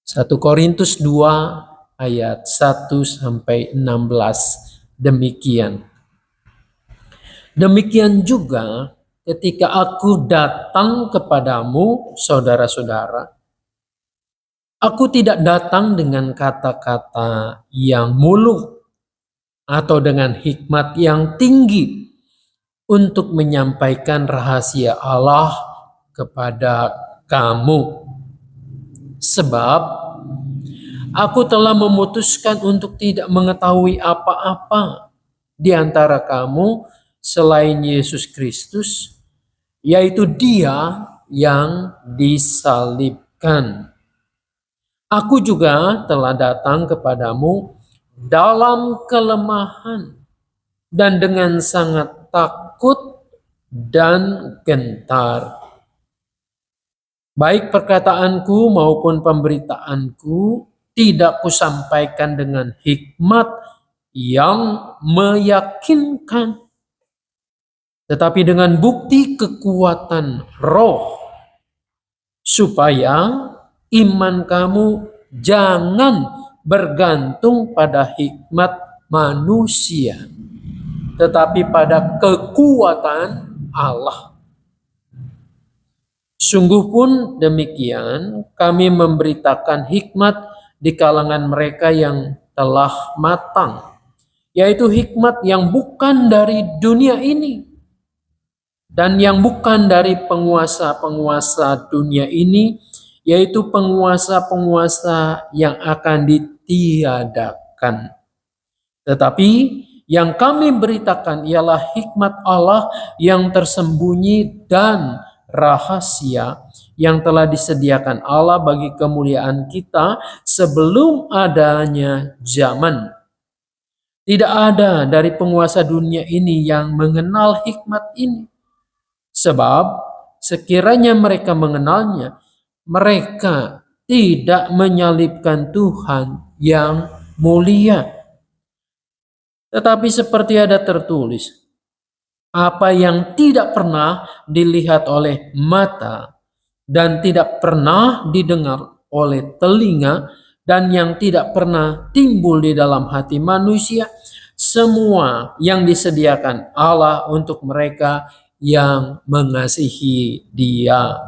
1 Korintus 2 ayat 1 sampai 16. Demikian. Demikian juga ketika aku datang kepadamu, saudara-saudara, aku tidak datang dengan kata-kata yang muluk atau dengan hikmat yang tinggi untuk menyampaikan rahasia Allah kepada kamu. Sebab aku telah memutuskan untuk tidak mengetahui apa-apa di antara kamu selain Yesus Kristus, yaitu Dia yang disalibkan. Aku juga telah datang kepadamu dalam kelemahan dan dengan sangat takut dan gentar. Baik perkataanku maupun pemberitaanku tidak kusampaikan dengan hikmat yang meyakinkan, tetapi dengan bukti kekuatan roh, supaya iman kamu jangan bergantung pada hikmat manusia, tetapi pada kekuatan Allah. Sungguh pun demikian, kami memberitakan hikmat di kalangan mereka yang telah matang, yaitu hikmat yang bukan dari dunia ini dan yang bukan dari penguasa-penguasa dunia ini, yaitu penguasa-penguasa yang akan ditiadakan. Tetapi yang kami beritakan ialah hikmat Allah yang tersembunyi dan rahasia yang telah disediakan Allah bagi kemuliaan kita sebelum adanya zaman. Tidak ada dari penguasa dunia ini yang mengenal hikmat ini. Sebab sekiranya mereka mengenalnya, mereka tidak menyalibkan Tuhan yang mulia. Tetapi seperti ada tertulis, apa yang tidak pernah dilihat oleh mata dan tidak pernah didengar oleh telinga dan yang tidak pernah timbul di dalam hati manusia, semua yang disediakan Allah untuk mereka yang mengasihi Dia.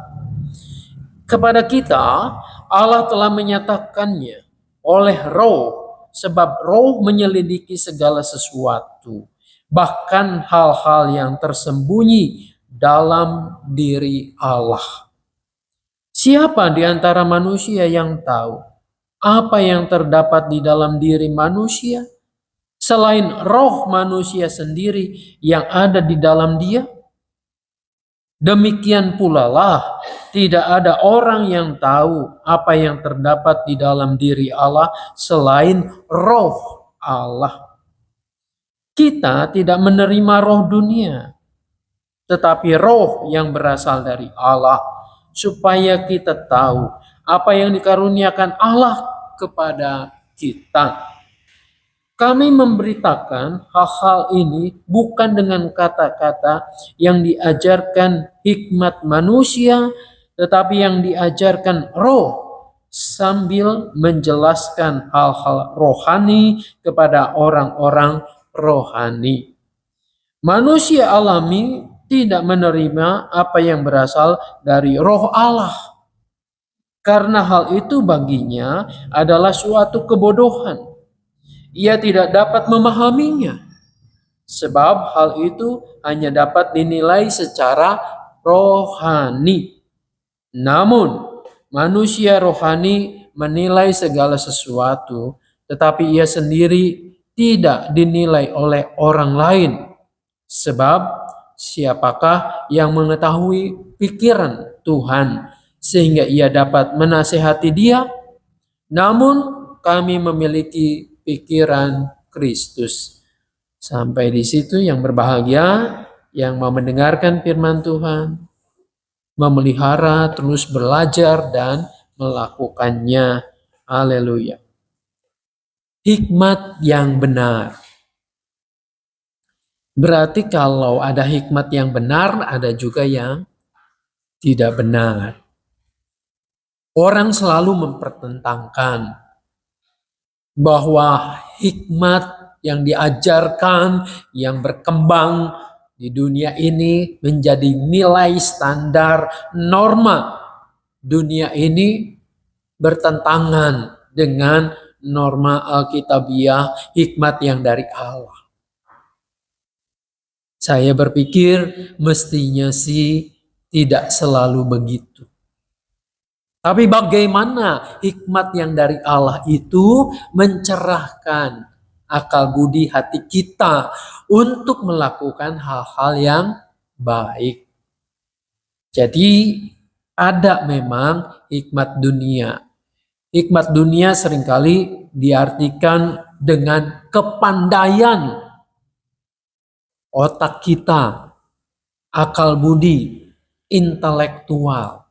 Kepada kita, Allah telah menyatakannya oleh Roh, sebab Roh menyelidiki segala sesuatu, bahkan hal-hal yang tersembunyi dalam diri Allah. Siapa di antara manusia yang tahu apa yang terdapat di dalam diri manusia selain roh manusia sendiri yang ada di dalam dia? Demikian pula lah, tidak ada orang yang tahu apa yang terdapat di dalam diri Allah selain roh Allah. Kita tidak menerima roh dunia, tetapi roh yang berasal dari Allah, supaya kita tahu apa yang dikaruniakan Allah kepada kita. Kami memberitakan hal-hal ini bukan dengan kata-kata yang diajarkan hikmat manusia, tetapi yang diajarkan roh, sambil menjelaskan hal-hal rohani kepada orang-orang rohani. Manusia alami tidak menerima apa yang berasal dari roh Allah, karena hal itu baginya adalah suatu kebodohan. Ia tidak dapat memahaminya, sebab hal itu hanya dapat dinilai secara rohani. Namun, manusia rohani menilai segala sesuatu, tetapi ia sendiri tidak dinilai oleh orang lain. Sebab, siapakah yang mengetahui pikiran Tuhan, sehingga ia dapat menasehati dia? Namun, kami memiliki pikiran Kristus. Sampai di situ yang berbahagia, yang mau mendengarkan firman Tuhan, memelihara, terus belajar dan melakukannya. Haleluya. Hikmat yang benar. Berarti kalau ada hikmat yang benar, ada juga yang tidak benar. Orang selalu mempertentangkan bahwa hikmat yang diajarkan, yang berkembang di dunia ini menjadi nilai standar norma dunia ini bertentangan dengan norma Alkitabiah, hikmat yang dari Allah. Saya berpikir mestinya sih tidak selalu begitu. Tapi bagaimana hikmat yang dari Allah itu mencerahkan akal budi hati kita untuk melakukan hal-hal yang baik. Jadi ada memang hikmat dunia. Hikmat dunia seringkali diartikan dengan kepandaian otak kita, akal budi, intelektual.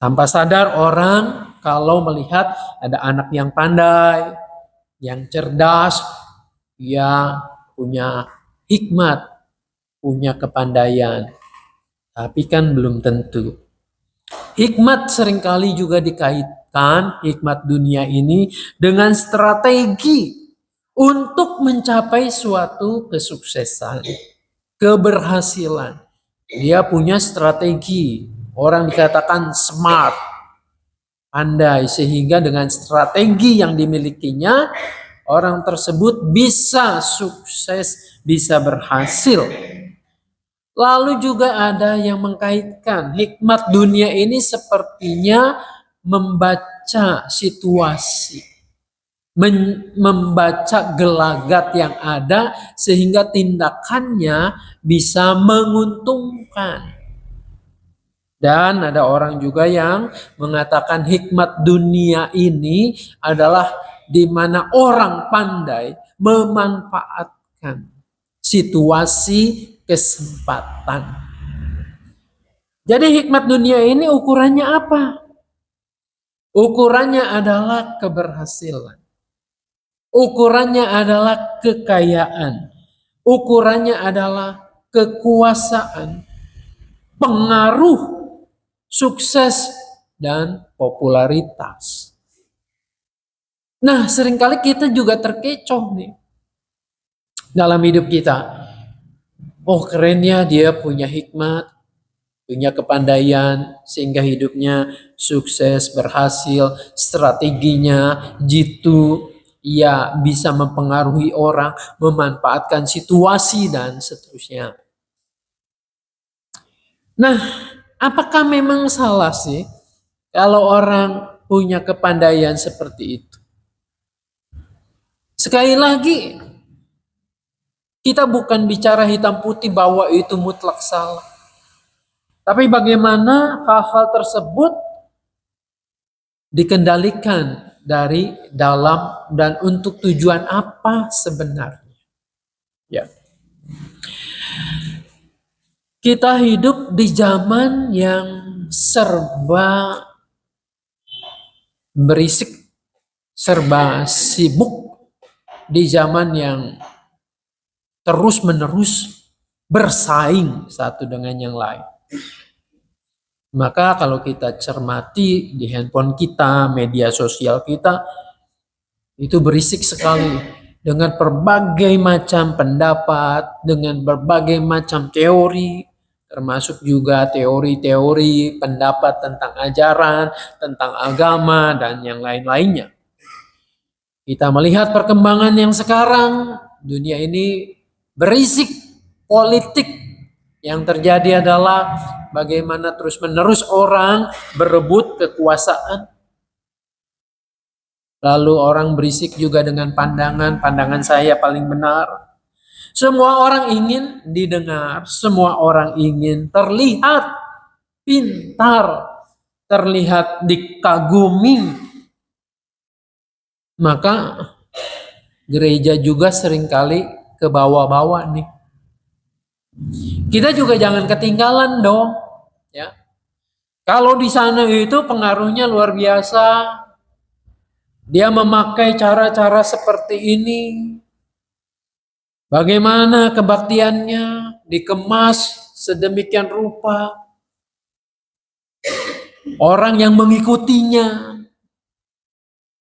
Tanpa sadar orang kalau melihat ada anak yang pandai, yang cerdas, dia punya hikmat, punya kepandaian. Tapi kan belum tentu. Hikmat seringkali juga dikaitkan, hikmat dunia ini, dengan strategi untuk mencapai suatu kesuksesan, keberhasilan. Dia punya strategi. Orang dikatakan smart, pandai, sehingga dengan strategi yang dimilikinya, orang tersebut bisa sukses, bisa berhasil. Lalu juga ada yang mengkaitkan hikmat dunia ini sepertinya membaca situasi, membaca gelagat yang ada sehingga tindakannya bisa menguntungkan. Dan ada orang juga yang mengatakan hikmat dunia ini adalah di mana orang pandai memanfaatkan situasi kesempatan. Jadi hikmat dunia ini ukurannya apa? Ukurannya adalah keberhasilan. Ukurannya adalah kekayaan. Ukurannya adalah kekuasaan, pengaruh, sukses, dan popularitas. Nah, seringkali kita juga terkecoh nih dalam hidup kita. Oh, keren ya, dia punya hikmat, punya kepandaian, sehingga hidupnya sukses, berhasil, strateginya jitu, ia bisa mempengaruhi orang, memanfaatkan situasi, dan seterusnya. Nah, apakah memang salah sih kalau orang punya kepandaian seperti itu? Sekali lagi, kita bukan bicara hitam putih bahwa itu mutlak salah. Tapi bagaimana hal-hal tersebut dikendalikan dari dalam dan untuk tujuan apa sebenarnya? Ya. Kita hidup di zaman yang serba berisik, serba sibuk, di zaman yang terus-menerus bersaing satu dengan yang lain. Maka kalau kita cermati di handphone kita, media sosial kita, itu berisik sekali dengan berbagai macam pendapat, dengan berbagai macam teori, termasuk juga teori-teori pendapat tentang ajaran, tentang agama, dan yang lain-lainnya. Kita melihat perkembangan yang sekarang, dunia ini berisik politik. Yang terjadi adalah bagaimana terus-menerus orang berebut kekuasaan. Lalu orang berisik juga dengan pandangan saya paling benar. Semua orang ingin didengar, semua orang ingin terlihat pintar, terlihat dikagumi. Maka gereja juga seringkali ke bawah-bawah nih. Kita juga jangan ketinggalan dong, ya. Kalau di sana itu pengaruhnya luar biasa. Dia memakai cara-cara seperti ini. Bagaimana kebaktiannya dikemas sedemikian rupa. orang yang mengikutinya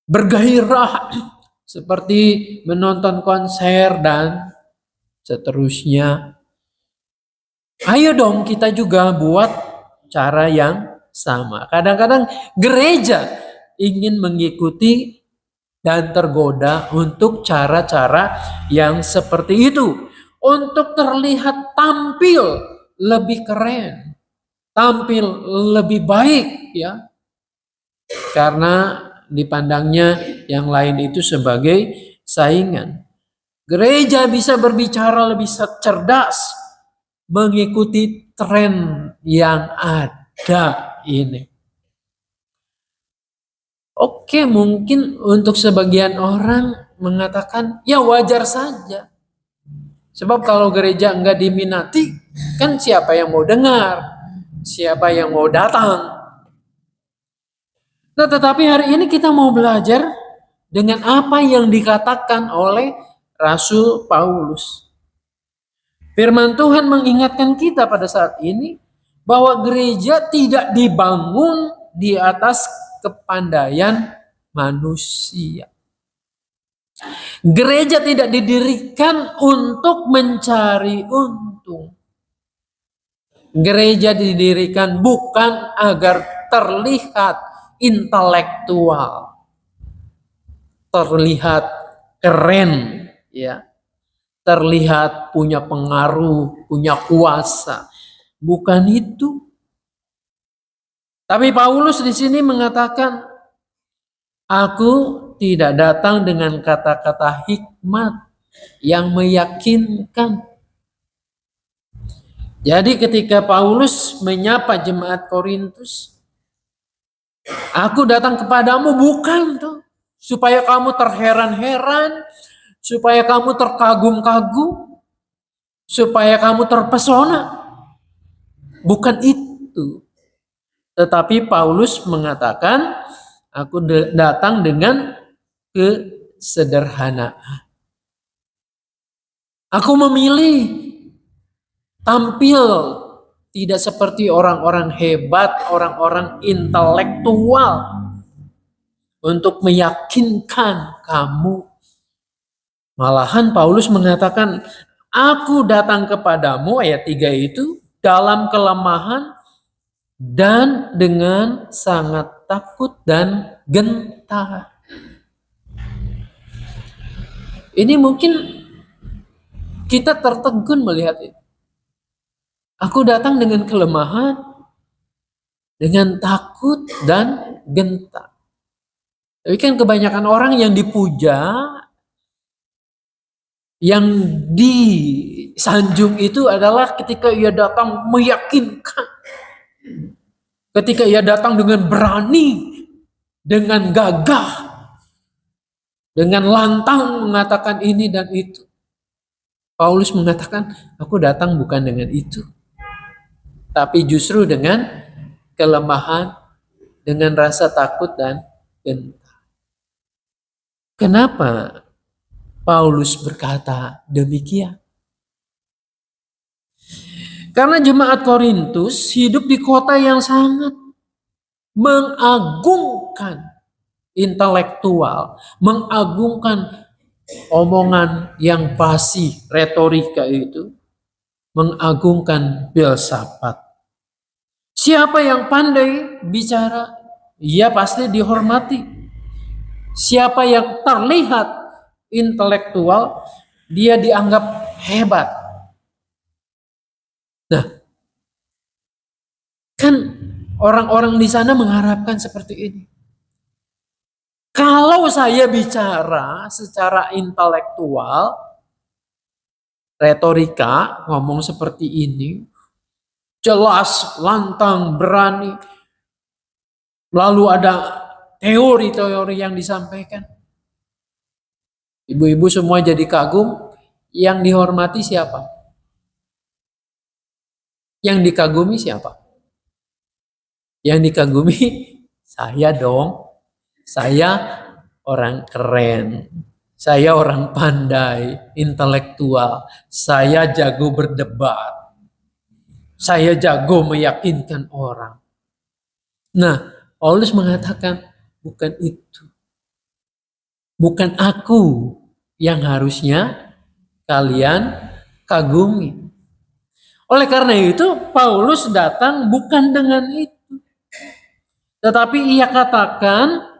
bergairah seperti menonton konser dan seterusnya. Ayo dong kita juga buat cara yang sama. Kadang-kadang gereja ingin mengikuti dan tergoda untuk cara-cara yang seperti itu. Untuk terlihat tampil lebih keren, tampil lebih baik ya. Karena dipandangnya yang lain itu sebagai saingan. Gereja bisa berbicara lebih cerdas, mengikuti tren yang ada ini. Oke, mungkin untuk sebagian orang mengatakan ya wajar saja. Sebab kalau gereja enggak diminati, kan siapa yang mau dengar? Siapa yang mau datang? Nah, tetapi hari ini kita mau belajar dengan apa yang dikatakan oleh Rasul Paulus. Firman Tuhan mengingatkan kita pada saat ini bahwa gereja tidak dibangun di atas kepandaian manusia. Gereja tidak didirikan untuk mencari untung. Gereja didirikan bukan agar terlihat intelektual, terlihat keren, ya, terlihat punya pengaruh, punya kuasa. Bukan itu. Tapi Paulus di sini mengatakan, aku tidak datang dengan kata-kata hikmat yang meyakinkan. Jadi ketika Paulus menyapa jemaat Korintus, aku datang kepadamu bukan tuh supaya kamu terheran-heran, supaya kamu terkagum-kagum, supaya kamu terpesona. Bukan itu. Tetapi Paulus mengatakan, aku datang dengan kesederhanaan. Aku memilih tampil tidak seperti orang-orang hebat, orang-orang intelektual untuk meyakinkan kamu. Malahan Paulus mengatakan, aku datang kepadamu, ayat 3 itu, dalam kelemahan dan dengan sangat takut dan gentar. Ini mungkin kita tertegun melihat itu. Aku datang dengan kelemahan, dengan takut dan gentar. Tapi kan kebanyakan orang yang dipuja, yang disanjung itu adalah ketika ia datang meyakinkan. Ketika ia datang dengan berani, dengan gagah, dengan lantang mengatakan ini dan itu. Paulus mengatakan, aku datang bukan dengan itu, tapi justru dengan kelemahan, dengan rasa takut dan gentar. Kenapa Paulus berkata demikian? Karena jemaat Korintus hidup di kota yang sangat mengagungkan intelektual, mengagungkan omongan yang basi, retorika itu, mengagungkan filsafat. Siapa yang pandai bicara, ia pasti dihormati. Siapa yang terlihat intelektual, dia dianggap hebat. Nah, kan orang-orang di sana mengharapkan seperti ini. Kalau saya bicara secara intelektual, retorika, ngomong seperti ini, jelas, lantang, berani, lalu ada teori-teori yang disampaikan. Ibu-ibu semua jadi kagum, yang dihormati siapa? Yang dikagumi siapa? Yang dikagumi saya dong. Saya orang keren, saya orang pandai, intelektual, saya jago berdebat, saya jago meyakinkan orang. Nah, Paulus mengatakan, bukan itu. Bukan aku yang harusnya kalian kagumi. Oleh karena itu, Paulus datang bukan dengan itu. Tetapi ia katakan,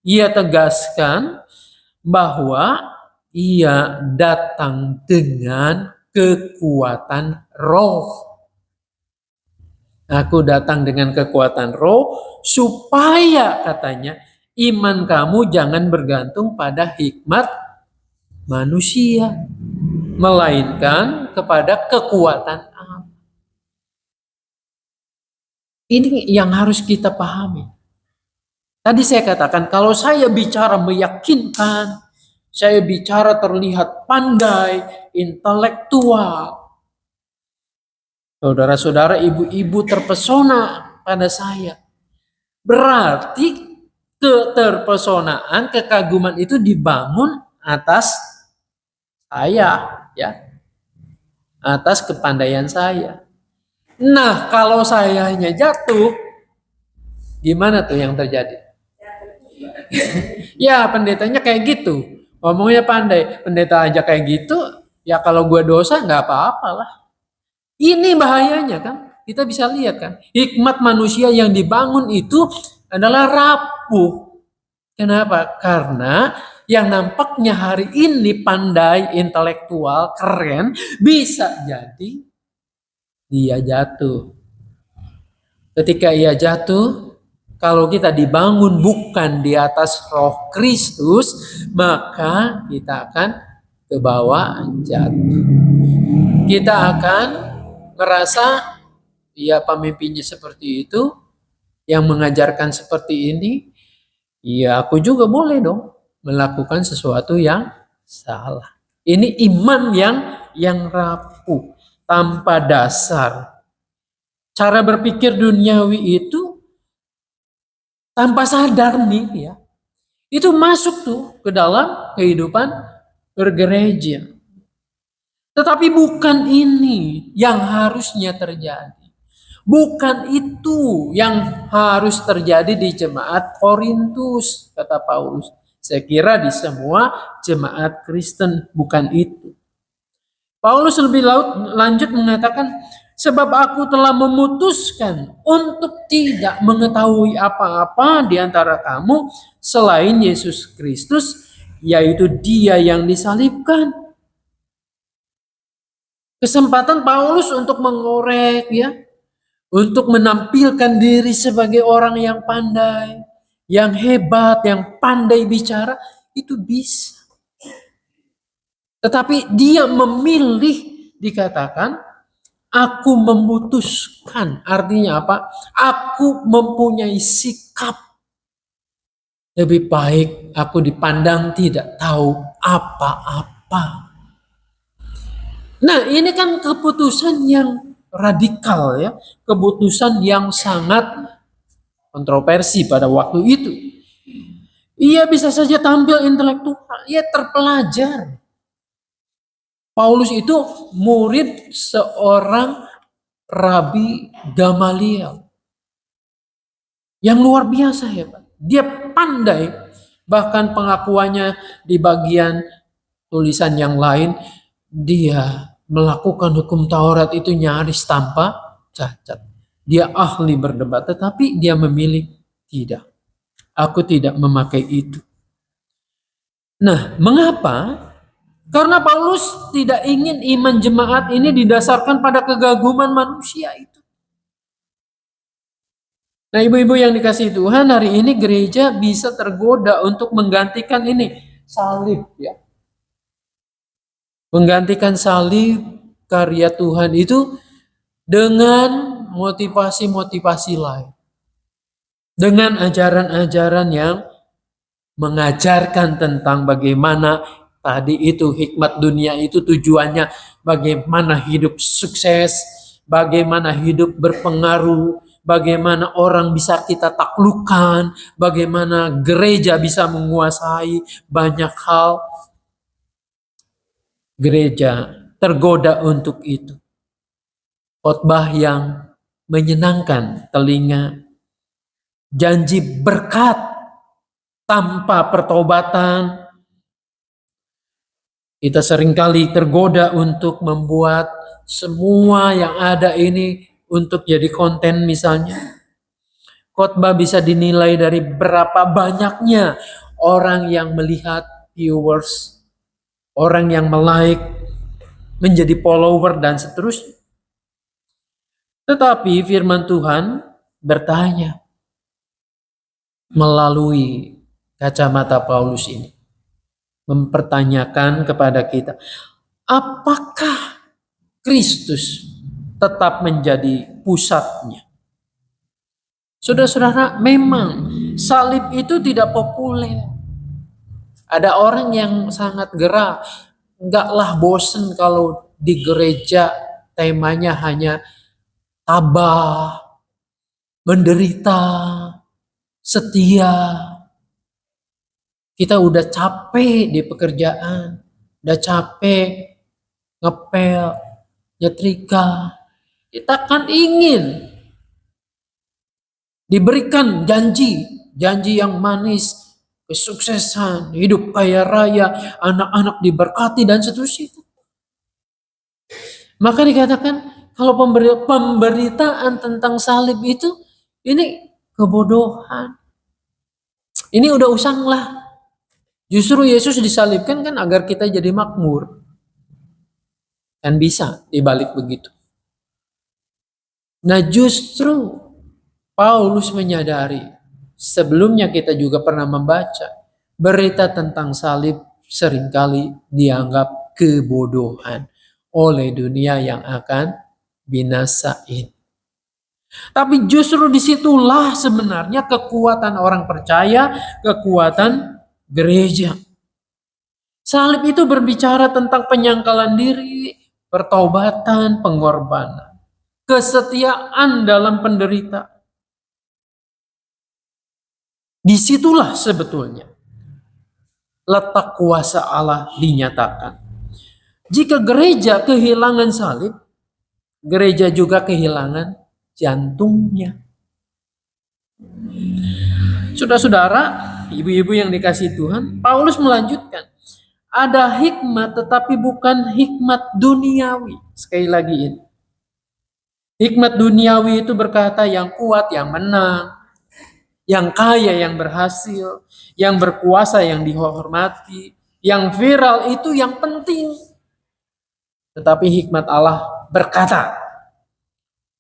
ia tegaskan bahwa ia datang dengan kekuatan roh. Aku datang dengan kekuatan roh supaya katanya iman kamu jangan bergantung pada hikmat manusia, melainkan kepada kekuatan Allah. Ini yang harus kita pahami. Tadi saya katakan kalau saya bicara meyakinkan, saya bicara terlihat pandai, intelektual, saudara-saudara, ibu-ibu terpesona pada saya. Berarti keterpesonaan, kekaguman itu dibangun atas saya, ya, atas kepandaian saya. Nah, kalau sayanya jatuh, gimana tuh yang terjadi? Ya, pendetanya kayak gitu. Ngomongnya pandai, pendeta aja kayak gitu, ya kalau gue dosa nggak apa-apa lah. Ini bahayanya kan, kita bisa lihat kan, hikmat manusia yang dibangun itu adalah rapuh. Kenapa? Karena yang nampaknya hari ini pandai, intelektual, keren, bisa jadi dia jatuh. Ketika ia jatuh, kalau kita dibangun bukan di atas roh Kristus, maka kita akan ke bawah jatuh. Kita akan merasa, ya pemimpinnya seperti itu, yang mengajarkan seperti ini, ya aku juga boleh dong melakukan sesuatu yang salah. Ini iman yang rapuh, tanpa dasar. Cara berpikir duniawi itu tanpa sadar nih ya, itu masuk tuh ke dalam kehidupan bergereja. Tetapi bukan ini yang harusnya terjadi. Bukan itu yang harus terjadi di jemaat Korintus, kata Paulus. Saya kira di semua jemaat Kristen bukan itu. Paulus lebih lanjut mengatakan, sebab aku telah memutuskan untuk tidak mengetahui apa-apa di antara kamu selain Yesus Kristus, yaitu Dia yang disalibkan. Kesempatan Paulus untuk mengorek ya, untuk menampilkan diri sebagai orang yang pandai, yang hebat, yang pandai bicara, itu bisa. Tetapi dia memilih, dikatakan, aku memutuskan. Artinya apa? Aku mempunyai sikap. Lebih baik aku dipandang tidak tahu apa-apa. Nah, ini kan keputusan yang radikal ya. Keputusan yang sangat kontroversi pada waktu itu. Ia bisa saja tampil intelektual, ia terpelajar. Paulus itu murid seorang Rabi Gamaliel yang luar biasa hebat. Dia pandai, bahkan pengakuannya di bagian tulisan yang lain, dia melakukan hukum Taurat itu nyaris tanpa cacat. Dia ahli berdebat, tetapi dia memilih tidak. Aku tidak memakai itu. Nah, mengapa? Karena Paulus tidak ingin iman jemaat ini didasarkan pada kegaguman manusia itu. Nah, ibu-ibu yang dikasihi Tuhan, hari ini gereja bisa tergoda untuk menggantikan ini salib ya. Menggantikan salib karya Tuhan itu dengan motivasi-motivasi lain. Dengan ajaran-ajaran yang mengajarkan tentang bagaimana tadi itu hikmat dunia itu tujuannya bagaimana hidup sukses, bagaimana hidup berpengaruh, bagaimana orang bisa kita taklukkan, bagaimana gereja bisa menguasai banyak hal. Gereja tergoda untuk itu. Khotbah yang menyenangkan telinga, janji berkat tanpa pertobatan. Kita seringkali tergoda untuk membuat semua yang ada ini untuk jadi konten misalnya. Khotbah bisa dinilai dari berapa banyaknya orang yang melihat, viewers, orang yang like, menjadi follower, dan seterusnya. Tetapi firman Tuhan bertanya melalui kacamata Paulus ini, mempertanyakan kepada kita, apakah Kristus tetap menjadi pusatnya? Saudara-saudara, memang salib itu tidak populer. Ada orang yang sangat gerah, enggaklah bosen kalau di gereja temanya hanya tabah, menderita, setia. Kita udah capek di pekerjaan, udah capek ngepel, nyetrika. Kita kan ingin diberikan janji yang manis, kesuksesan, hidup kaya raya, anak-anak diberkati, dan seterusnya. Maka dikatakan kalau pemberitaan tentang salib itu ini kebodohan. Ini udah usang lah. Justru Yesus disalibkan kan agar kita jadi makmur. Kan bisa dibalik begitu. Nah justru Paulus menyadari, sebelumnya kita juga pernah membaca, berita tentang salib seringkali dianggap kebodohan oleh dunia yang akan binasa ini. Tapi justru disitulah sebenarnya kekuatan orang percaya, kekuatan gereja. Salib itu berbicara tentang penyangkalan diri, pertobatan, pengorbanan, kesetiaan dalam penderitaan. Disitulah sebetulnya letak kuasa Allah dinyatakan. Jika gereja kehilangan salib, gereja juga kehilangan jantungnya. Saudara-saudara, ibu-ibu yang dikasihi Tuhan, Paulus melanjutkan. Ada hikmat tetapi bukan hikmat duniawi. Sekali lagi ini. Hikmat duniawi itu berkata yang kuat, yang menang, yang kaya, yang berhasil, yang berkuasa, yang dihormati, yang viral itu yang penting. Tetapi hikmat Allah berkata,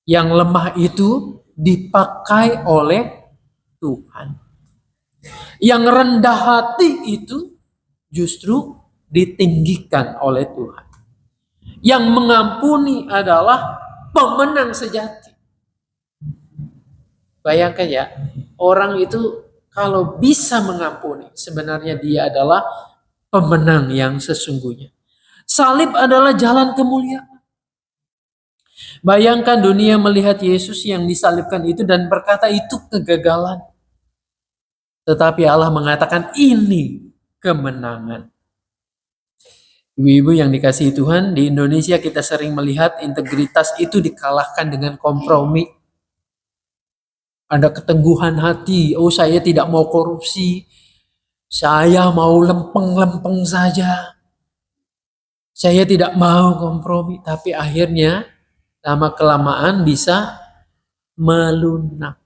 yang lemah itu dipakai oleh Tuhan. Yang rendah hati itu justru ditinggikan oleh Tuhan. Yang mengampuni adalah pemenang sejati. Bayangkan ya, orang itu kalau bisa mengampuni, sebenarnya dia adalah pemenang yang sesungguhnya. Salib adalah jalan kemuliaan. Bayangkan dunia melihat Yesus yang disalibkan itu dan berkata itu kegagalan. Tetapi Allah mengatakan ini kemenangan. Ibu-ibu yang dikasihi Tuhan, di Indonesia kita sering melihat integritas itu dikalahkan dengan kompromi. Ada keteguhan hati, oh saya tidak mau korupsi, saya mau lempeng-lempeng saja. Saya tidak mau kompromi, tapi akhirnya lama-kelamaan bisa melunak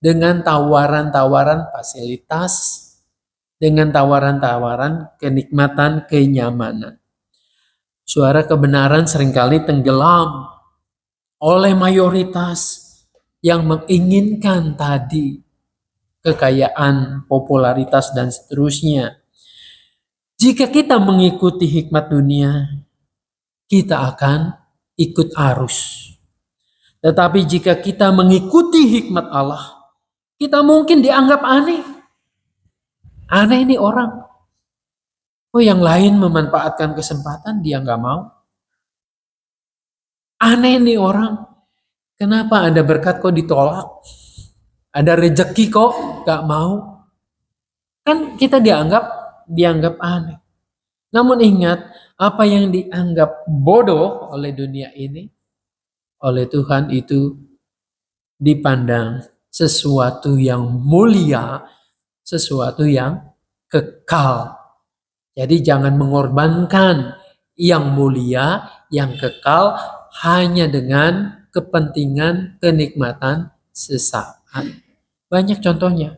dengan tawaran-tawaran fasilitas, dengan tawaran-tawaran kenikmatan, kenyamanan. Suara kebenaran seringkali tenggelam oleh mayoritas yang menginginkan tadi kekayaan, popularitas, dan seterusnya. Jika kita mengikuti hikmat dunia, kita akan ikut arus. Tetapi jika kita mengikuti hikmat Allah, kita mungkin dianggap aneh. Aneh ini orang. Oh yang lain memanfaatkan kesempatan, dia nggak mau. Aneh nih orang. Kenapa ada berkat kok ditolak? Ada rezeki kok gak mau? Kan kita dianggap aneh. Namun ingat, apa yang dianggap bodoh oleh dunia ini, oleh Tuhan itu dipandang sesuatu yang mulia, sesuatu yang kekal. Jadi jangan mengorbankan yang mulia, yang kekal hanya dengan kepentingan kenikmatan sesaat. Banyak contohnya.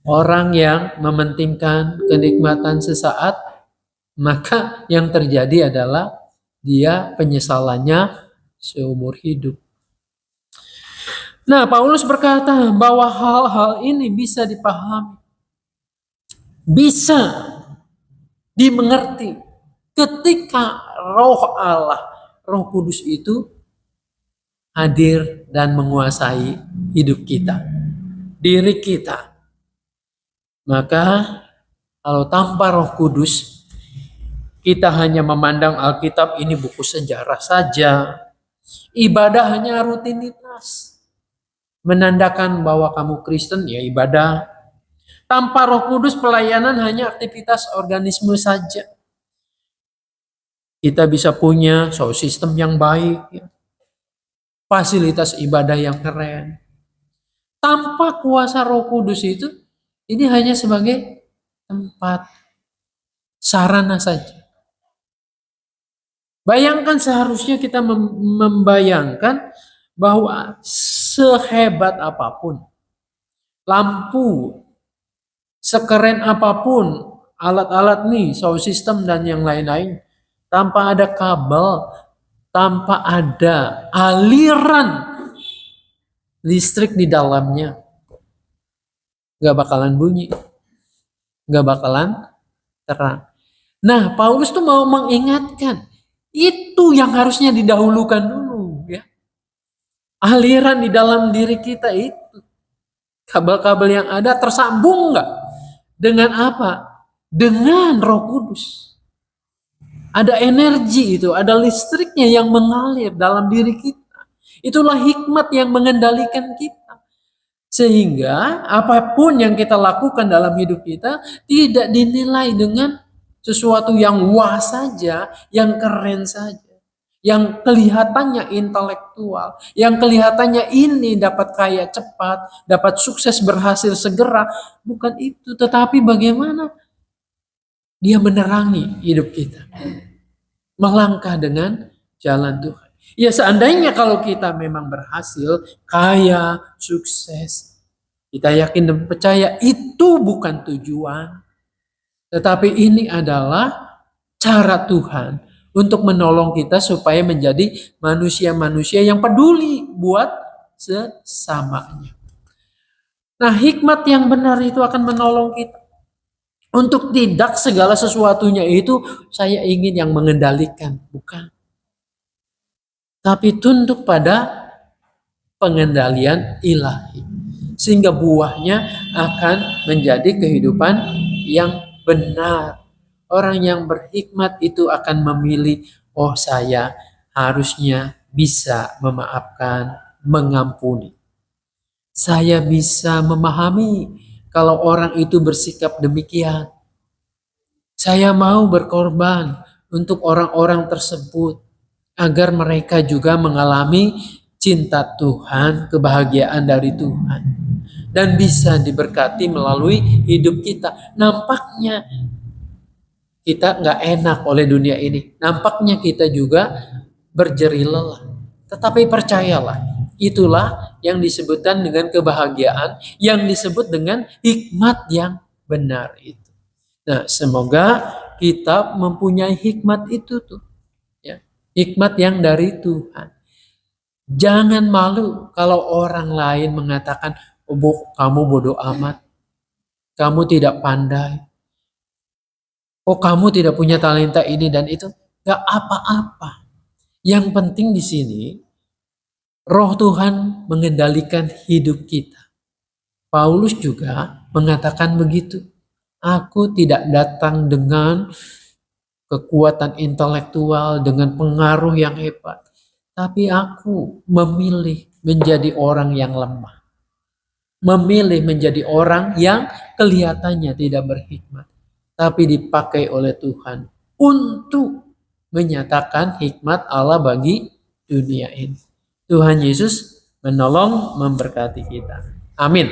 Orang yang mementingkan kenikmatan sesaat, maka yang terjadi adalah dia penyesalannya seumur hidup. Nah, Paulus berkata bahwa hal-hal ini bisa dipahami, bisa dimengerti ketika Roh Allah, Roh Kudus itu hadir dan menguasai hidup kita, diri kita. Maka kalau tanpa Roh Kudus, kita hanya memandang Alkitab ini buku sejarah saja. Ibadah hanya rutinitas. Menandakan bahwa kamu Kristen, ya ibadah. Tanpa Roh Kudus, pelayanan hanya aktivitas organisme saja. Kita bisa punya sound system yang baik, ya. Fasilitas ibadah yang keren. Tanpa kuasa Roh Kudus itu, ini hanya sebagai tempat sarana saja. Bayangkan, seharusnya kita membayangkan bahwa sehebat apapun, lampu, sekeren apapun, alat-alat nih, sound system dan yang lain-lain, tanpa ada kabel, tanpa ada aliran listrik di dalamnya, gak bakalan bunyi, gak bakalan terang. Nah, Paulus tuh mau mengingatkan, itu yang harusnya didahulukan dulu, ya. Aliran di dalam diri kita itu, kabel-kabel yang ada tersambung nggak? Dengan apa? Dengan Roh Kudus. Ada energi itu, ada listriknya yang mengalir dalam diri kita. Itulah hikmat yang mengendalikan kita. Sehingga apapun yang kita lakukan dalam hidup kita tidak dinilai dengan sesuatu yang wah saja, yang keren saja, yang kelihatannya intelektual, yang kelihatannya ini dapat kaya cepat, dapat sukses berhasil segera. Bukan itu, tetapi bagaimana dia menerangi hidup kita, melangkah dengan jalan Tuhan. Ya, seandainya kalau kita memang berhasil, kaya, sukses, kita yakin dan percaya itu bukan tujuan. Tetapi ini adalah cara Tuhan untuk menolong kita supaya menjadi manusia-manusia yang peduli buat sesamanya. Nah, hikmat yang benar itu akan menolong kita untuk tidak segala sesuatunya itu saya ingin yang mengendalikan, bukan. Tapi tunduk pada pengendalian ilahi. Sehingga buahnya akan menjadi kehidupan yang benar. Orang yang berhikmat itu akan memilih, oh saya harusnya bisa memaafkan, mengampuni. Saya bisa memahami kalau orang itu bersikap demikian. Saya mau berkorban untuk orang-orang tersebut agar mereka juga mengalami cinta Tuhan, kebahagiaan dari Tuhan, dan bisa diberkati melalui hidup kita. Nampaknya kita nggak enak oleh dunia ini. Nampaknya kita juga berjerih lelah. Tetapi percayalah, itulah yang disebutkan dengan kebahagiaan, yang disebut dengan hikmat yang benar itu. Nah, semoga kita mempunyai hikmat itu tuh, ya. Hikmat yang dari Tuhan. Jangan malu kalau orang lain mengatakan, oh, kamu bodoh amat, kamu tidak pandai, oh kamu tidak punya talenta ini dan itu. Gak apa-apa. Yang penting di sini, Roh Tuhan mengendalikan hidup kita. Paulus juga mengatakan begitu. Aku tidak datang dengan kekuatan intelektual, dengan pengaruh yang hebat. Tapi aku memilih menjadi orang yang lemah. Memilih menjadi orang yang kelihatannya tidak berhikmat. Tapi dipakai oleh Tuhan untuk menyatakan hikmat Allah bagi dunia ini. Tuhan Yesus menolong, memberkati kita. Amin.